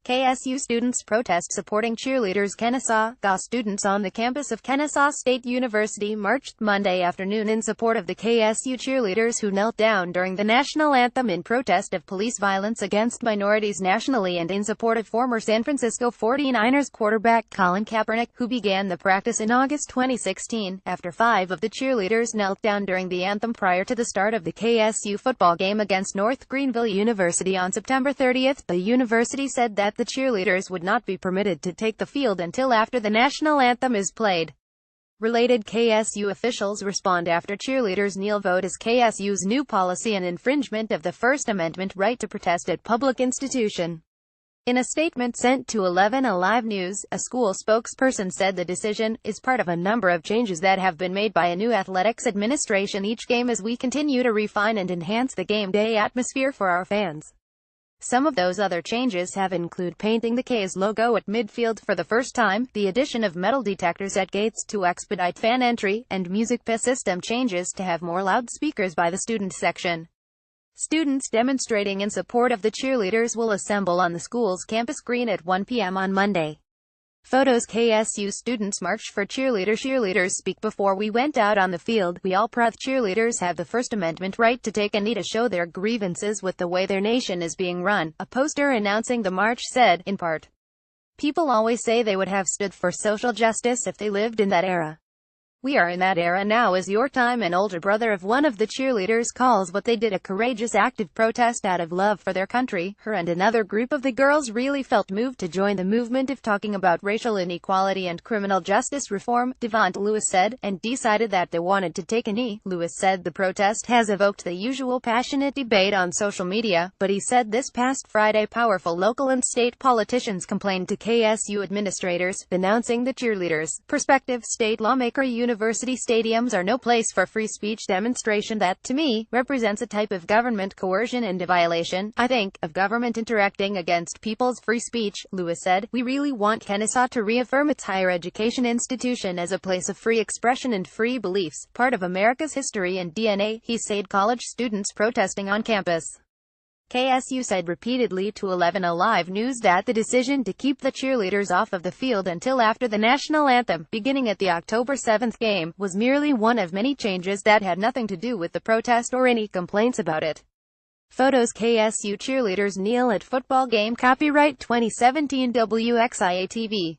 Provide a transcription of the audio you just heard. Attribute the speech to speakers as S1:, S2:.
S1: KSU students protest supporting cheerleaders. Kennesaw students on the campus of Kennesaw State University marched Monday afternoon in support of the KSU cheerleaders who knelt down during the national anthem in protest of police violence against minorities nationally and in support of former San Francisco 49ers quarterback Colin Kaepernick, who began the practice in August 2016, after 5 of the cheerleaders knelt down during the anthem prior to the start of the KSU football game against North Greenville University on September 30. The university said that the cheerleaders would not be permitted to take the field until after the national anthem is played. Related KSU officials respond after cheerleaders kneel. Vote is KSU's new policy an infringement of the First Amendment right to protest at public institution. In a statement sent to 11 Alive News, a school spokesperson said the decision is part of a number of changes that have been made by a new athletics administration each game as we continue to refine and enhance the game day atmosphere for our fans. Some of those other changes have included painting the K's logo at midfield for the first time, the addition of metal detectors at gates to expedite fan entry, and music system changes to have more loudspeakers by the student section. Students demonstrating in support of the cheerleaders will assemble on the school's campus green at 1 p.m. on Monday. Photos. KSU students marched for cheerleaders. Cheerleaders speak. Before we went out on the field, we all proud cheerleaders have the First Amendment right to take a knee to show their grievances with the way their nation is being run, a poster announcing the march said, in part. People always say they would have stood for social justice if they lived in that era. We are in that era now. Is your time. An older brother of one of the cheerleaders calls what they did a courageous act of protest out of love for their country. Her and another group of the girls really felt moved to join the movement of talking about racial inequality and criminal justice reform, Devont Lewis said, and decided that they wanted to take a knee. Lewis said the protest has evoked the usual passionate debate on social media, but he said this past Friday powerful local and state politicians complained to KSU administrators, denouncing the cheerleaders. Perspective. State lawmaker. University stadiums are no place for free speech demonstration. That, to me, represents a type of government coercion and a violation, I think, of government interacting against people's free speech, Lewis said. We really want Kennesaw to reaffirm its higher education institution as a place of free expression and free beliefs, part of America's history and DNA, he said. College students protesting on campus. KSU said repeatedly to 11 Alive News that the decision to keep the cheerleaders off of the field until after the national anthem, beginning at the October 7 game, was merely one of many changes that had nothing to do with the protest or any complaints about it. Photos. KSU cheerleaders kneel at football game. Copyright 2017 WXIA TV.